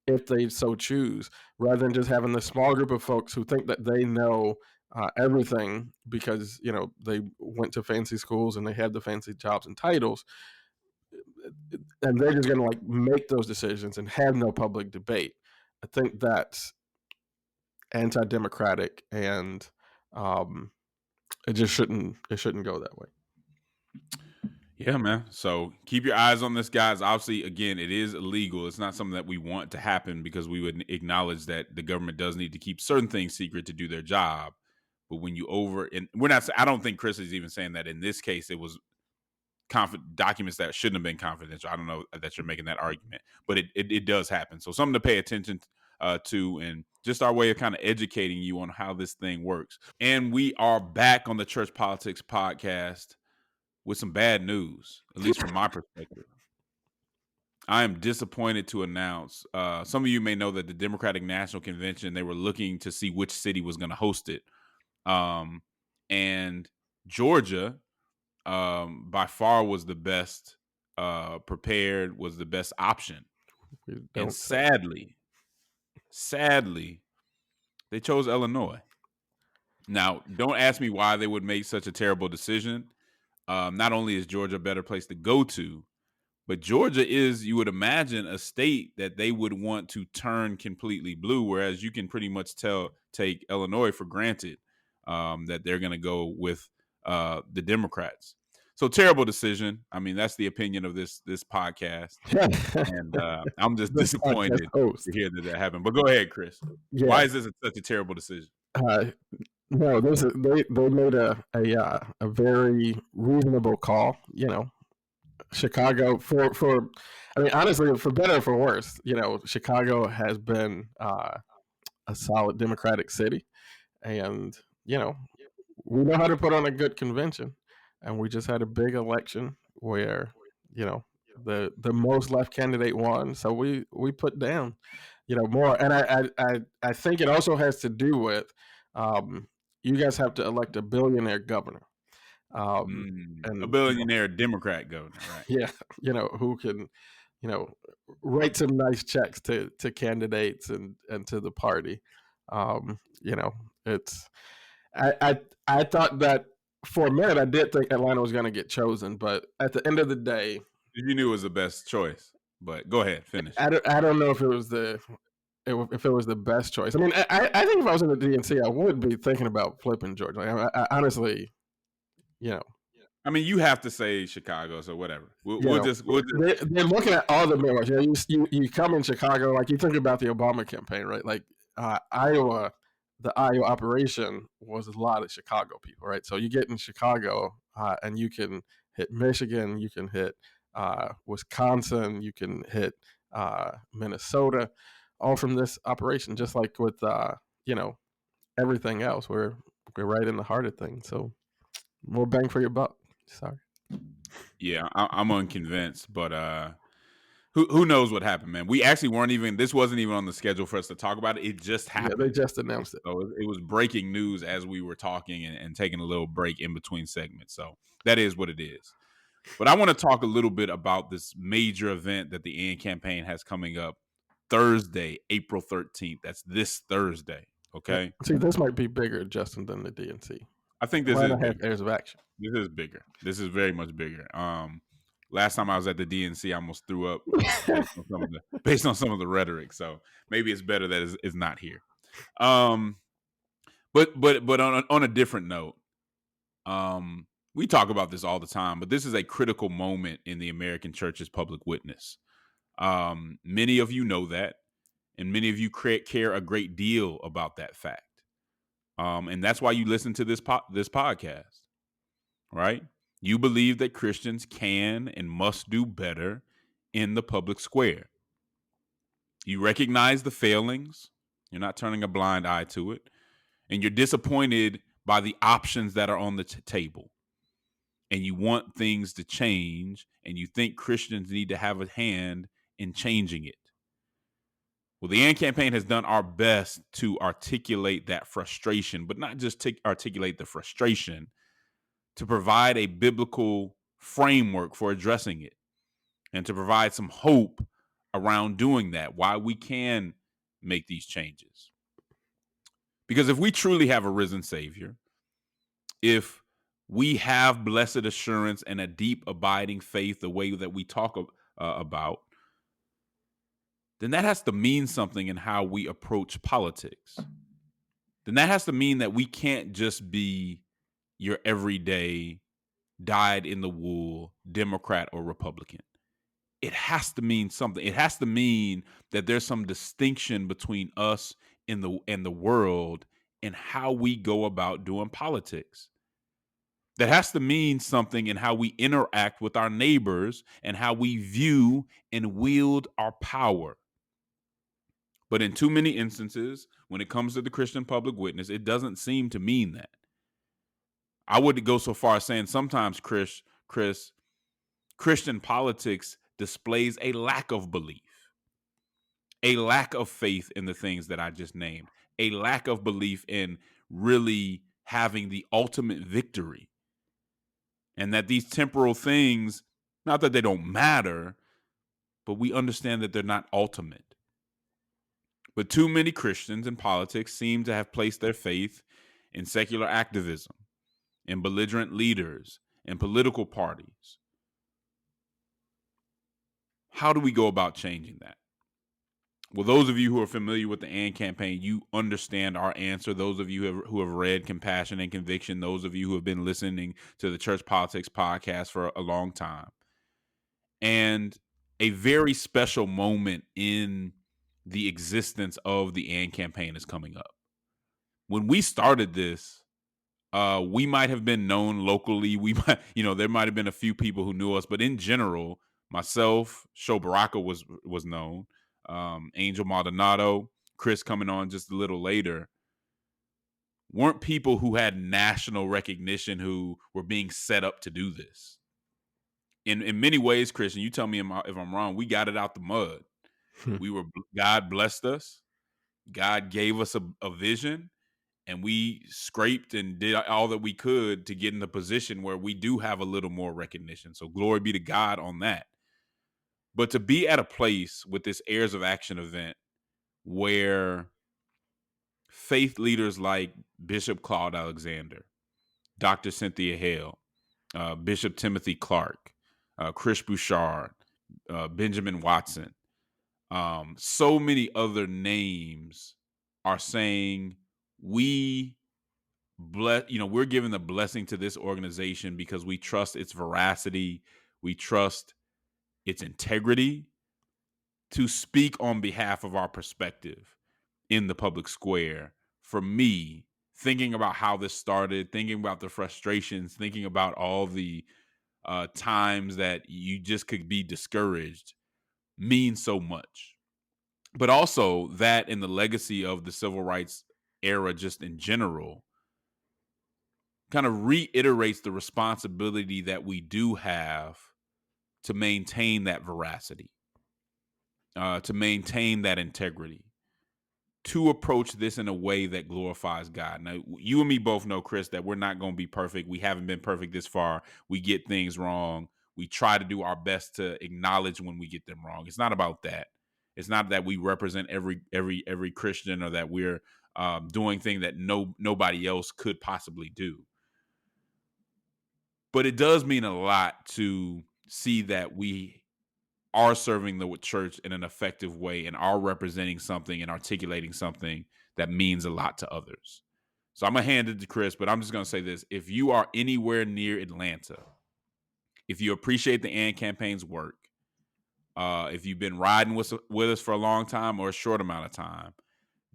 if they so choose, rather than just having this small group of folks who think that they know everything because, they went to fancy schools and they had the fancy jobs and titles, and they're just going to like make those decisions and have no public debate. I think that's anti-democratic, and it shouldn't go that way. Yeah, man. So keep your eyes on this, guys. Obviously, again, it is illegal. It's not something that we want to happen because we would acknowledge that the government does need to keep certain things secret to do their job. But when you and we're not, I don't think Chris is even saying that in this case it was documents that shouldn't have been confidential. I don't know that you're making that argument, but it does happen. So something to pay attention to, and just our way of kind of educating you on how this thing works. And we are back on the Church Politics Podcast with some bad news, at least from my perspective. I am disappointed to announce, some of you may know that the Democratic National Convention, they were looking to see which city was going to host it. And Georgia, by far was the best prepared, was the best option. And sadly, they chose Illinois. Now, don't ask me why they would make such a terrible decision. Not only is Georgia a better place to go to, but Georgia is, you would imagine, a state that they would want to turn completely blue, whereas you can pretty much take Illinois for granted, that they're going to go with the Democrats. So terrible decision. I mean, that's the opinion of this podcast, and I'm just disappointed to hear that happened. But go ahead, Chris. Yeah. Why is this such a terrible decision? No, they made a very reasonable call. Chicago for I mean, honestly, for better or for worse, Chicago has been a solid Democratic city, and we know how to put on a good convention, and we just had a big election where the most left candidate won, so we put down more, and I think it also has to do with you guys have to elect a billionaire governor. And a billionaire Democrat governor, right? Yeah, who can, write some nice checks to candidates and to the party. It's I thought that for a minute I did think Atlanta was going to get chosen, but at the end of the day, you knew it was the best choice. But go ahead, finish. I don't know if it was the best choice. I mean, I think if I was in the DNC, I would be thinking about flipping Georgia. Like, I honestly. I mean, you have to say Chicago, so whatever. We'll just. They're looking at all the members. You come in Chicago, like you think about the Obama campaign, right? Like Iowa, the Iowa operation was a lot of Chicago people, right? So you get in Chicago, and you can hit Michigan, you can hit Wisconsin, you can hit Minnesota, all from this operation. Just like with everything else. We're right in the heart of things. So more bang for your buck. Sorry. Yeah, I'm unconvinced, but who knows what happened, man? We actually weren't even. This wasn't even on the schedule for us to talk about it. It just Yeah, happened. they just announced it. So it was breaking news as we were talking and taking a little break in between segments. So that is what it is. But I want to talk a little bit about this major event that the AND campaign has coming up Thursday, April 13th. That's this Thursday. Okay. See, this might be bigger, Justin, than the DNC. I think this Why is not have bigger. Heirs of Action? This is bigger. This is very much bigger. Last time I was at the DNC, I almost threw up based on some of the rhetoric. So maybe it's better that it's not here. But on a different note, we talk about this all the time, but this is a critical moment in the American church's public witness. Many of you know that, and many of you care a great deal about that fact. And that's why you listen to this podcast, right? You believe that Christians can and must do better in the public square. You recognize the failings. You're not turning a blind eye to it. And you're disappointed by the options that are on the table. And you want things to change, and you think Christians need to have a hand in changing it. Well, the AND campaign has done our best to articulate that frustration, but not just to articulate the frustration, to provide a biblical framework for addressing it and to provide some hope around doing that, why we can make these changes. Because if we truly have a risen Savior, if we have blessed assurance and a deep abiding faith the way that we talk about, then that has to mean something in how we approach politics. Then that has to mean that we can't just be your everyday dyed-in-the-wool Democrat or Republican. It has to mean something. It has to mean that there's some distinction between us and the world and how we go about doing politics. That has to mean something in how we interact with our neighbors and how we view and wield our power. But in too many instances, when it comes to the Christian public witness, it doesn't seem to mean that. I would go so far as saying sometimes, Chris, Christian politics displays a lack of belief, a lack of faith in the things that I just named, a lack of belief in really having the ultimate victory. And that these temporal things, not that they don't matter, but we understand that they're not ultimate. But too many Christians in politics seem to have placed their faith in secular activism, in belligerent leaders, in political parties. How do we go about changing that? Well, those of you who are familiar with the AND campaign, you understand our answer. Those of you who have read Compassion and Conviction, those of you who have been listening to the Church Politics podcast for a long time. And a very special moment in the existence of the AND campaign is coming up. When we started this, we might have been known locally. We might, there might have been a few people who knew us, but in general, myself, Sho Baraka was known. Angel Maldonado, Chris coming on just a little later, weren't people who had national recognition who were being set up to do this. In many ways, Chris, and you tell me if I'm wrong, we got it out the mud. God blessed us. God gave us a vision, and we scraped and did all that we could to get in the position where we do have a little more recognition. So glory be to God on that. But to be at a place with this Heirs of Action event where faith leaders like Bishop Claude Alexander, Dr. Cynthia Hale, Bishop Timothy Clark, Chris Bouchard, Benjamin Watson, so many other names are saying we're giving the blessing to this organization because we trust its veracity, we trust its integrity to speak on behalf of our perspective in the public square. For me, thinking about how this started, thinking about the frustrations, thinking about all the times that you just could be discouraged means so much. But also that in the legacy of the civil rights era just in general kind of reiterates the responsibility that we do have to maintain that veracity, to maintain that integrity, to approach this in a way that glorifies God. Now, you and me both know, Chris, that we're not going to be perfect. We haven't been perfect this far. We get things wrong. We try to do our best to acknowledge when we get them wrong. It's not about that. It's not that we represent every Christian or that we're doing things that nobody else could possibly do. But it does mean a lot to see that we are serving the church in an effective way and are representing something and articulating something that means a lot to others. So I'm going to hand it to Chris, but I'm just going to say this. If you are anywhere near Atlanta, if you appreciate the AND campaign's work, if you've been riding with us for a long time or a short amount of time,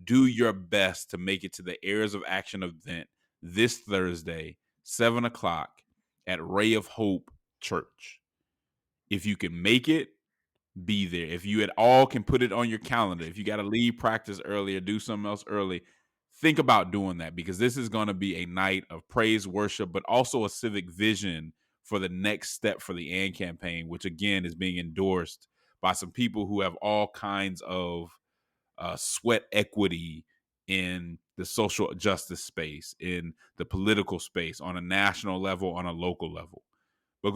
do your best to make it to the Heirs of Action event this Thursday, 7 o'clock at Ray of Hope Church. If you can make it, be there. If you at all can put it on your calendar, if you got to leave practice early or do something else early, think about doing that, because this is going to be a night of praise, worship, but also a civic vision for the next step for the AND campaign, which again is being endorsed by some people who have all kinds of sweat equity in the social justice space, in the political space, on a national level, on a local level. But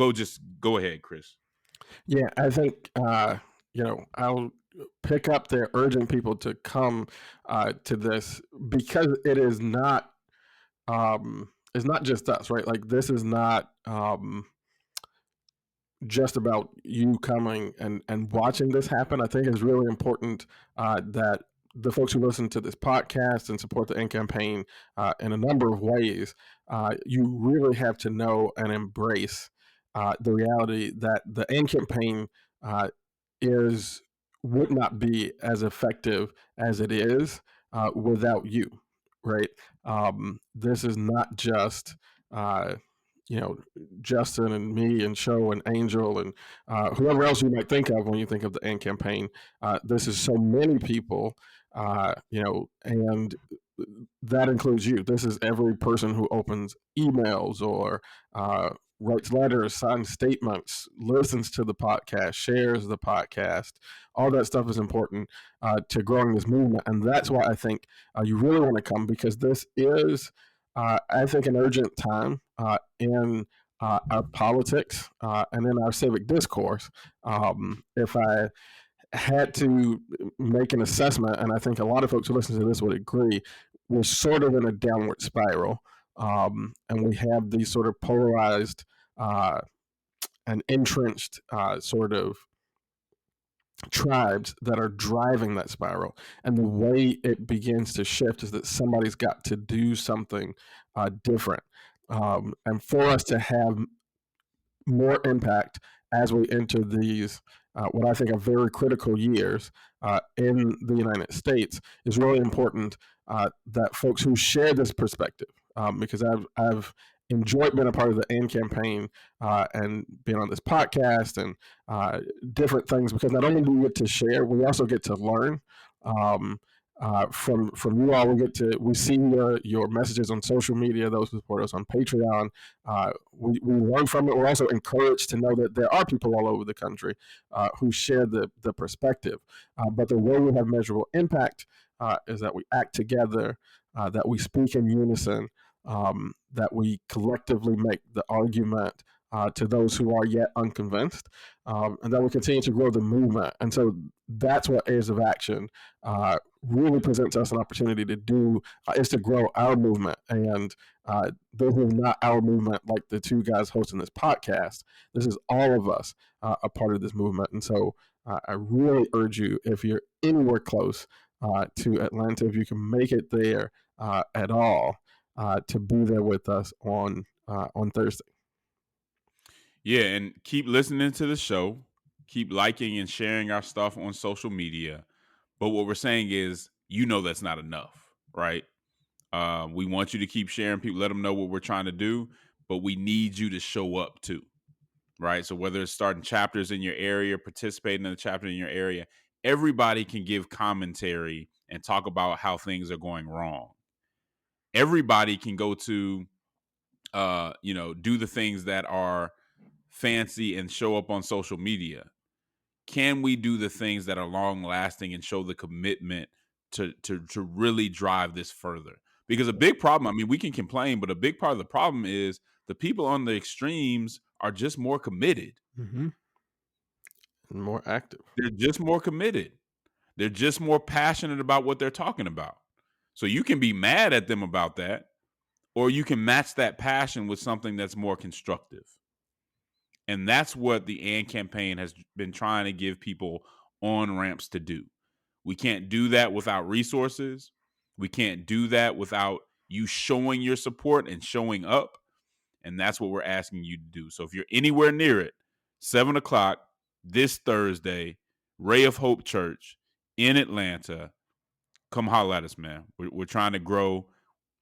go ahead, Chris. Yeah, I think I'll pick up there urging people to come to this, because it is not it's not just us, right? Like, this is not just about you coming and watching this happen. I think it's really important that the folks who listen to this podcast and support the AND campaign in a number of ways, you really have to know and embrace the reality that the AND campaign would not be as effective as it is without you, right? This is not just Justin and me and Show and Angel and whoever else you might think of when you think of the AND campaign. This is so many people, and that includes you. This is every person who opens emails or writes letters, signs statements, listens to the podcast, shares the podcast. All that stuff is important to growing this movement. And that's why I think you really want to come, because this is, I think, an urgent time in our politics and in our civic discourse. If I had to make an assessment, and I think a lot of folks who listen to this would agree, we're sort of in a downward spiral. And we have these sort of polarized and entrenched sort of tribes that are driving that spiral. And the way it begins to shift is that somebody's got to do something different. And for us to have more impact as we enter these what I think are very critical years in the United States, is really important that folks who share this perspective, because I've enjoyed being a part of the AND campaign and being on this podcast and different things, because not only do we get to share, we also get to learn from you all. We see your messages on social media, those who support us on Patreon. We learn from it. We're also encouraged to know that there are people all over the country who share the perspective. But the way we have measurable impact is that we act together, that we speak in unison, that we collectively make the argument to those who are yet unconvinced, and that we continue to grow the movement. And so that's what Heirs of Action really presents us an opportunity to do, is to grow our movement. And this is not our movement like the two guys hosting this podcast. This is all of us a part of this movement. And so I really urge you, if you're anywhere close to Atlanta, if you can make it there at all, to be there with us on Thursday. Yeah, and keep listening to the show. Keep liking and sharing our stuff on social media. But what we're saying is, that's not enough, right? We want you to keep sharing people, let them know what we're trying to do, but we need you to show up too, right? So whether it's starting chapters in your area, participating in a chapter in your area, everybody can give commentary and talk about how things are going wrong. everybody can go to, do the things that are fancy and show up on social media. Can we do the things that are long lasting and show the commitment to really drive this further? Because a big problem, I mean, we can complain, but a big part of the problem is the people on the extremes are just more committed. Mm-hmm. And more active. They're just more committed. They're just more passionate about what they're talking about. So you can be mad at them about that, or you can match that passion with something that's more constructive. And that's what the AND campaign has been trying to give people on ramps to do. We can't do that without resources. We can't do that without you showing your support and showing up. And that's what we're asking you to do. So if you're anywhere near it, 7 o'clock this Thursday, Ray of Hope Church in Atlanta, come holler at us, man. We're trying to grow.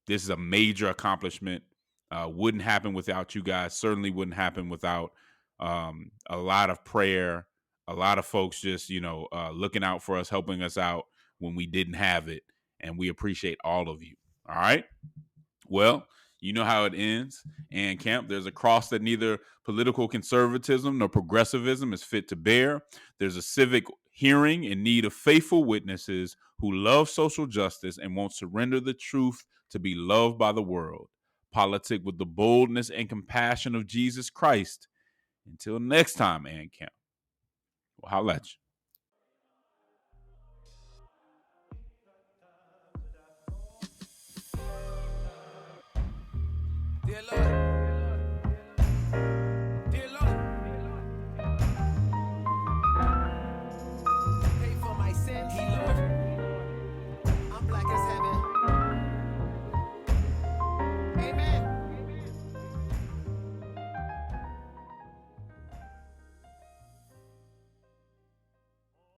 This is a major accomplishment. Wouldn't happen without you guys. Certainly wouldn't happen without a lot of prayer, a lot of folks just, looking out for us, helping us out when we didn't have it. And we appreciate all of you. All right. Well, you know how it ends. And camp, there's a cross that neither political conservatism nor progressivism is fit to bear. There's a civic hearing in need of faithful witnesses who love social justice and won't surrender the truth to be loved by the world. Politic with the boldness and compassion of Jesus Christ. Until next time, and camp. Well, holla at you. Dear Lord.